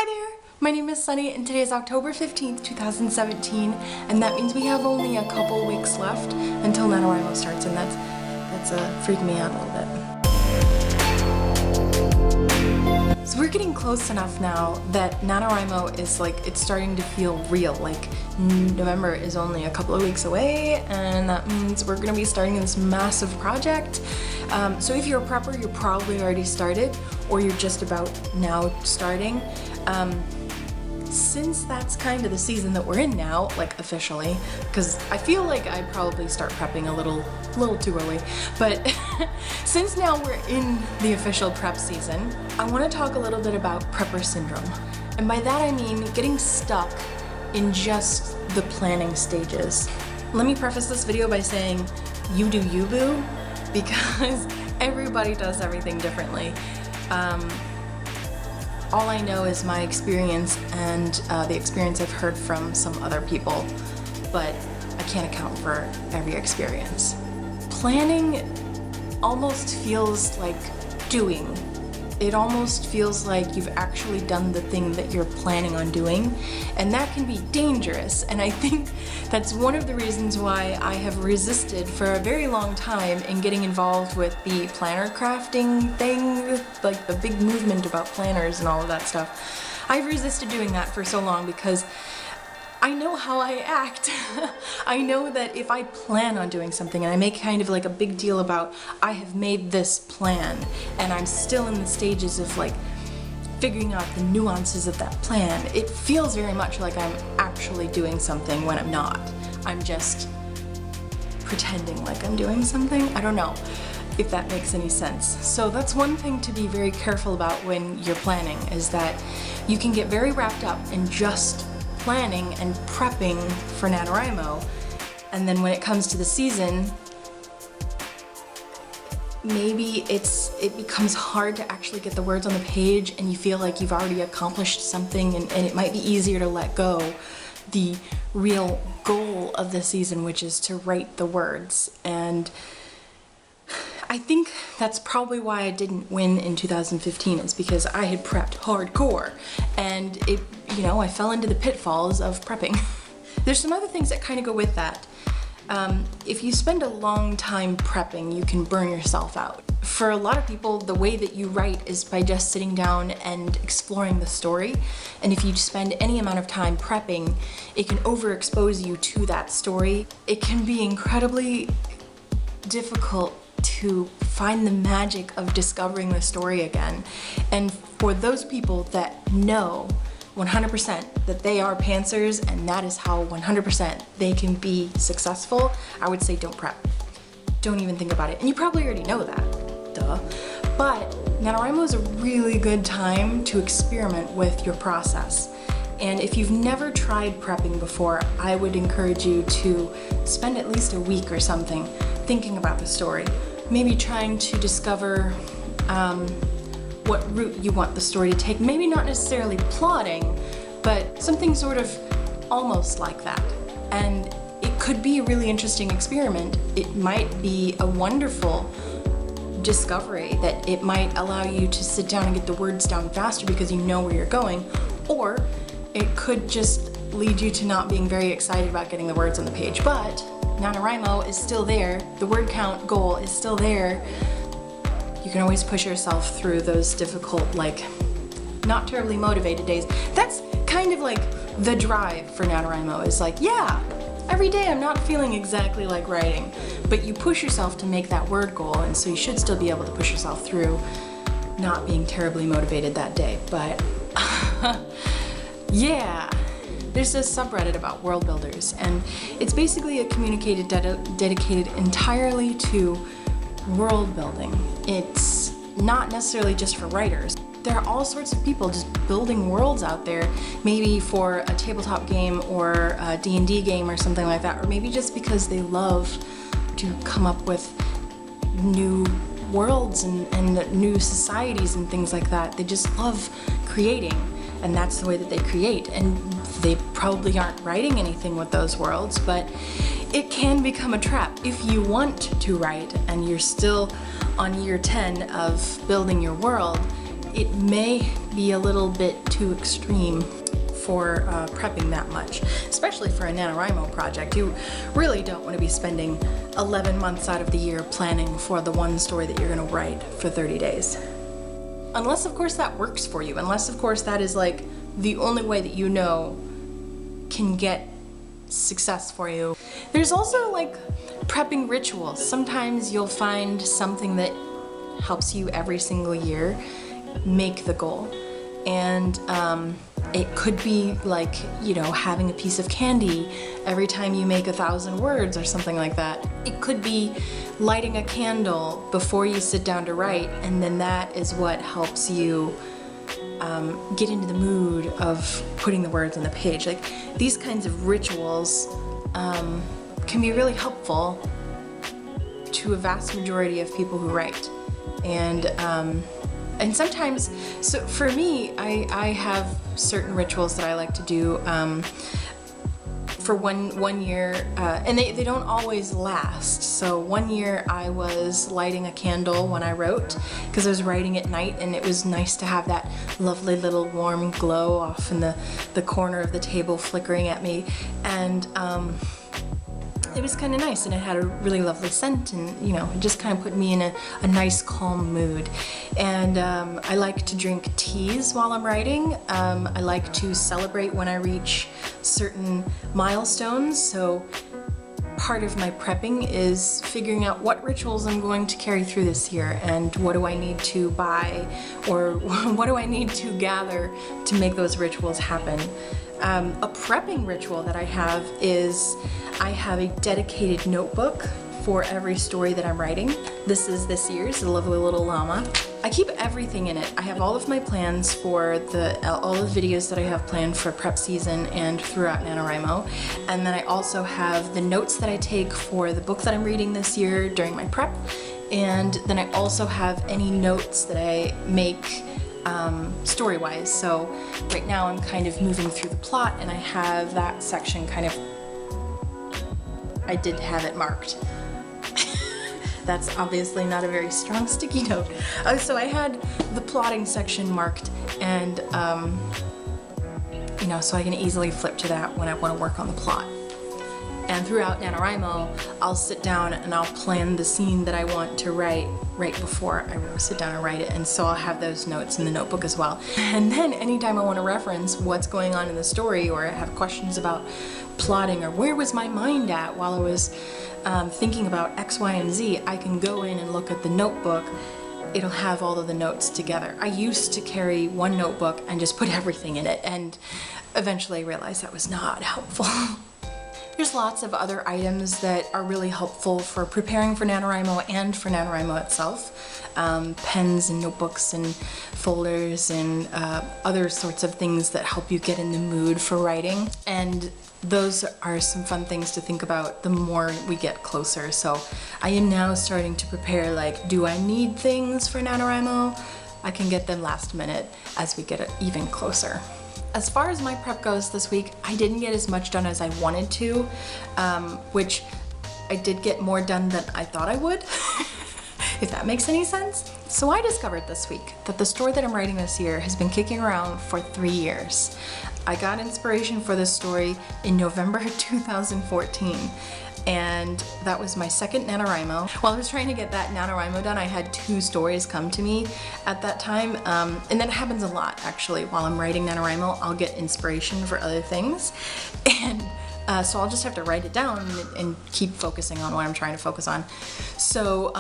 Hi there, my name is Sunny and today is October 15th, 2017, and that means we have only a couple weeks left until NaNoWriMo starts, and that's freaking me out a little bit. So we're getting close enough now that NaNoWriMo is it's starting to feel real. November is only a couple of weeks away, and that means we're gonna be starting this massive project. So if you're a prepper, you're probably already started, or you're just about now starting. Since that's kind of the season that we're in now, officially, because I feel like I probably start prepping a little too early, but since now we're in the official prep season, I want to talk a little bit about prepper syndrome. And by that I mean getting stuck in just the planning stages. Let me preface this video by saying, you do you, boo, because everybody does everything differently. All I know is my experience and the experience I've heard from some other people, but I can't account for every experience. Planning almost feels like doing. It almost feels like you've actually done the thing that you're planning on doing, and that can be dangerous. And I think that's one of the reasons why I have resisted for a very long time in getting involved with the planner crafting thing, like the big movement about planners and all of that stuff. I've resisted doing that for so long because I know how I act. I know that if I plan on doing something and I make kind of a big deal about I have made this plan and I'm still in the stages of figuring out the nuances of that plan, it feels very much like I'm actually doing something when I'm not. I'm just pretending like I'm doing something. I don't know if that makes any sense. So that's one thing to be very careful about when you're planning, is that you can get very wrapped up in just planning and prepping for NaNoWriMo, and then when it comes to the season, maybe it becomes hard to actually get the words on the page, and you feel like you've already accomplished something, and it might be easier to let go the real goal of the season, which is to write the words. And I think that's probably why I didn't win in 2015, is because I had prepped hardcore, and I fell into the pitfalls of prepping. There's some other things that kind of go with that. If you spend a long time prepping, you can burn yourself out. For a lot of people, the way that you write is by just sitting down and exploring the story, and if you spend any amount of time prepping, it can overexpose you to that story. It can be incredibly difficult to find the magic of discovering the story again. And for those people that know 100% that they are pantsers and that is how 100% they can be successful, I would say don't prep. Don't even think about it. And you probably already know that, duh. But NaNoWriMo is a really good time to experiment with your process. And if you've never tried prepping before, I would encourage you to spend at least a week or something thinking about the story. Maybe trying to discover what route you want the story to take. Maybe not necessarily plotting, but something sort of almost like that. And it could be a really interesting experiment. It might be a wonderful discovery that it might allow you to sit down and get the words down faster because you know where you're going, or it could just lead you to not being very excited about getting the words on the page. But NaNoWriMo is still there. The word count goal is still there. You can always push yourself through those difficult, not terribly motivated days. That's kind of the drive for NaNoWriMo, is yeah, every day I'm not feeling exactly like writing, but you push yourself to make that word goal, and so you should still be able to push yourself through not being terribly motivated that day. But yeah. There's a subreddit about world builders, and it's basically a community dedicated entirely to world building. It's not necessarily just for writers. There are all sorts of people just building worlds out there, maybe for a tabletop game or a D&D game or something like that, or maybe just because they love to come up with new worlds and new societies and things like that. They just love creating, and that's the way that they create. And they probably aren't writing anything with those worlds, but it can become a trap. If you want to write and you're still on year 10 of building your world, it may be a little bit too extreme for prepping that much, especially for a NaNoWriMo project. You really don't want to be spending 11 months out of the year planning for the one story that you're going to write for 30 days. Unless, of course, that works for you. Unless, of course, that is like the only way that you know can get success for you. There's also like prepping rituals. Sometimes you'll find something that helps you every single year make the goal. And it could be like, you know, having a piece of candy every time you make 1,000 words or something like that. It could be lighting a candle before you sit down to write, and then that is what helps you get into the mood of putting the words on the page. Like, these kinds of rituals can be really helpful to a vast majority of people who write. And sometimes, so for me, I have certain rituals that I like to do for one year, and they don't always last. So one year I was lighting a candle when I wrote, because I was writing at night, and it was nice to have that lovely little warm glow off in the corner of the table flickering at me, and it was kind of nice, and it had a really lovely scent, and you know, it just kind of put me in a nice calm mood. And I like to drink teas while I'm writing. I like to celebrate when I reach certain milestones. So part of my prepping is figuring out what rituals I'm going to carry through this year, and what do I need to buy, or what do I need to gather to make those rituals happen. A prepping ritual that I have is I have a dedicated notebook for every story that I'm writing. This is this year's, the lovely little llama. I keep everything in it. I have all of my plans for all the videos that I have planned for prep season and throughout NaNoWriMo. And then I also have the notes that I take for the book that I'm reading this year during my prep. And then I also have any notes that I make story-wise. So right now I'm kind of moving through the plot, and I have that section kind of, I did have it marked. That's obviously not a very strong sticky note. So I had the plotting section marked, and you know, so I can easily flip to that when I want to work on the plot. And throughout NaNoWriMo, I'll sit down and I'll plan the scene that I want to write right before I sit down and write it, and so I'll have those notes in the notebook as well. And then anytime I want to reference what's going on in the story, or I have questions about plotting, or where was my mind at while I was thinking about X, Y, and Z, I can go in and look at the notebook. It'll have all of the notes together. I used to carry one notebook and just put everything in it, and eventually I realized that was not helpful. There's lots of other items that are really helpful for preparing for NaNoWriMo and for NaNoWriMo itself. Pens and notebooks and folders and other sorts of things that help you get in the mood for writing. And those are some fun things to think about the more we get closer. So I am now starting to prepare, like, do I need things for NaNoWriMo? I can get them last minute as we get even closer. As far as my prep goes this week, I didn't get as much done as I wanted to, which I did get more done than I thought I would, if that makes any sense. So I discovered this week that the story that I'm writing this year has been kicking around for 3 years. I got inspiration for this story in November 2014. And that was my second NaNoWriMo. While I was trying to get that NaNoWriMo done, I had 2 stories come to me at that time. And that happens a lot, actually. While I'm writing NaNoWriMo, I'll get inspiration for other things. And so I'll just have to write it down and keep focusing on what I'm trying to focus on. So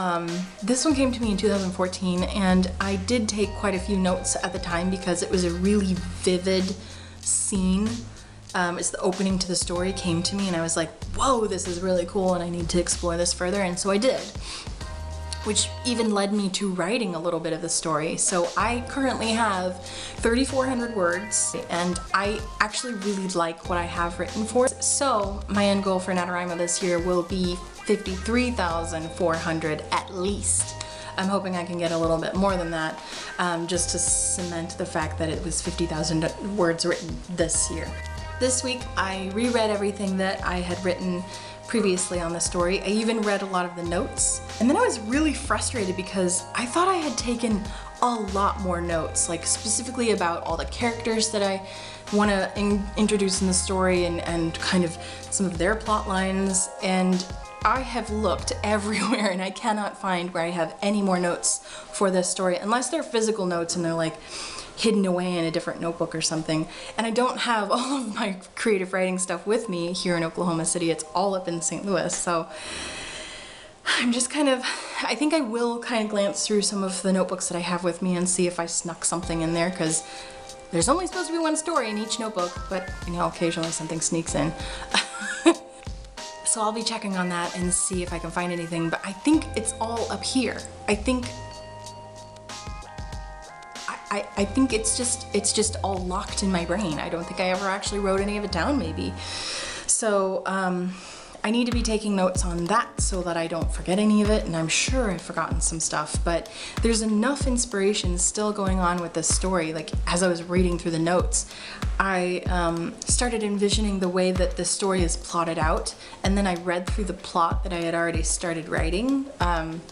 this one came to me in 2014, and I did take quite a few notes at the time because it was a really vivid scene. It's the opening to the story came to me, and I was like, whoa, this is really cool, and I need to explore this further, and so I did. Which even led me to writing a little bit of the story. So I currently have 3,400 words, and I actually really like what I have written for it. So my end goal for NaNoWriMo this year will be 53,400 at least. I'm hoping I can get a little bit more than that, just to cement the fact that it was 50,000 words written this year. This week I reread everything that I had written previously on the story. I even read a lot of the notes. And then I was really frustrated because I thought I had taken a lot more notes, like specifically about all the characters that I want to introduce in the story and kind of some of their plot lines. And I have looked everywhere and I cannot find where I have any more notes for this story, unless they're physical notes and they're like hidden away in a different notebook or something. And I don't have all of my creative writing stuff with me here in Oklahoma City. It's all up in St. Louis. So I'm just kind of, I think I will kind of glance through some of the notebooks that I have with me and see if I snuck something in there, because there's only supposed to be one story in each notebook, but you know, occasionally something sneaks in. So I'll be checking on that and see if I can find anything, but I think it's all up here. I think it's just all locked in my brain. I don't think I ever actually wrote any of it down, maybe. So I need to be taking notes on that so that I don't forget any of it, and I'm sure I've forgotten some stuff, but there's enough inspiration still going on with this story. Like, as I was reading through the notes, I started envisioning the way that this story is plotted out, and then I read through the plot that I had already started writing.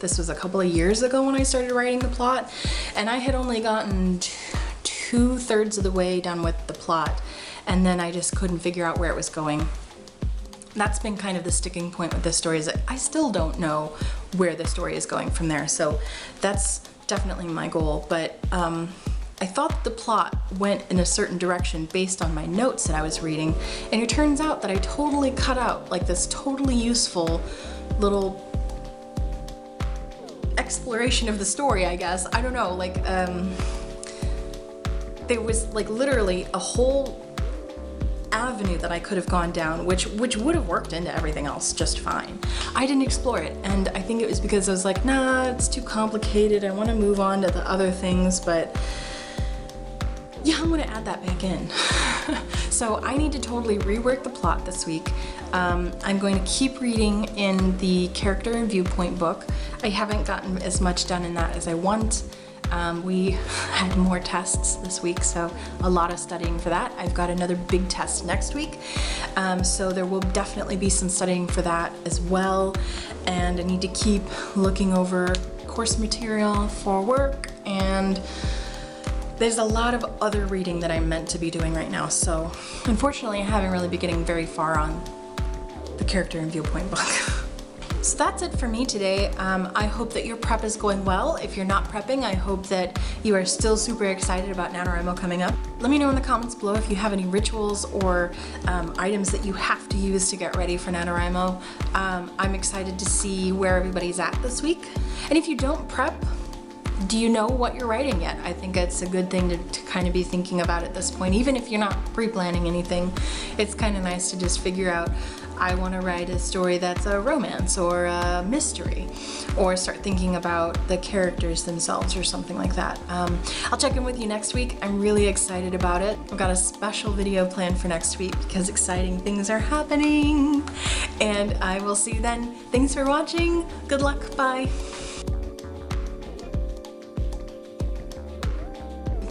This was a couple of years ago when I started writing the plot, and I had only gotten 2/3 of the way done with the plot, and then I just couldn't figure out where it was going. That's been kind of the sticking point with this story, is that I still don't know where the story is going from there. So that's definitely my goal. But I thought the plot went in a certain direction based on my notes that I was reading. And it turns out that I totally cut out like this totally useful little exploration of the story, I guess. I don't know, like there was like literally a whole avenue that I could have gone down, which would have worked into everything else just fine. I didn't explore it, and I think it was because I was like, nah, it's too complicated, I want to move on to the other things, but yeah, I'm gonna add that back in. So I need to totally rework the plot this week. I'm going to keep reading in the character and viewpoint book. I haven't gotten as much done in that as I want. We had more tests this week, so a lot of studying for that. I've got another big test next week, so there will definitely be some studying for that as well. And I need to keep looking over course material for work, and there's a lot of other reading that I'm meant to be doing right now. So unfortunately, I haven't really been getting very far on the character and viewpoint book. So that's it for me today. I hope that your prep is going well. If you're not prepping, I hope that you are still super excited about NaNoWriMo coming up. Let me know in the comments below if you have any rituals or items that you have to use to get ready for NaNoWriMo. I'm excited to see where everybody's at this week. And if you don't prep, do you know what you're writing yet? I think it's a good thing to kind of be thinking about at this point. Even if you're not pre-planning anything, it's kind of nice to just figure out, I want to write a story that's a romance or a mystery, or start thinking about the characters themselves or something like that. I'll check in with you next week. I'm really excited about it. I've got a special video planned for next week because exciting things are happening. And I will see you then. Thanks for watching. Good luck. Bye.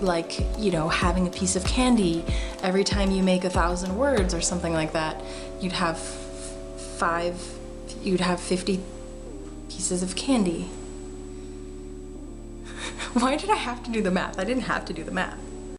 Like, you know, having a piece of candy every time you make 1,000 words or something like that. You'd have 50 pieces of candy. Why did I have to do the math? I didn't have to do the math.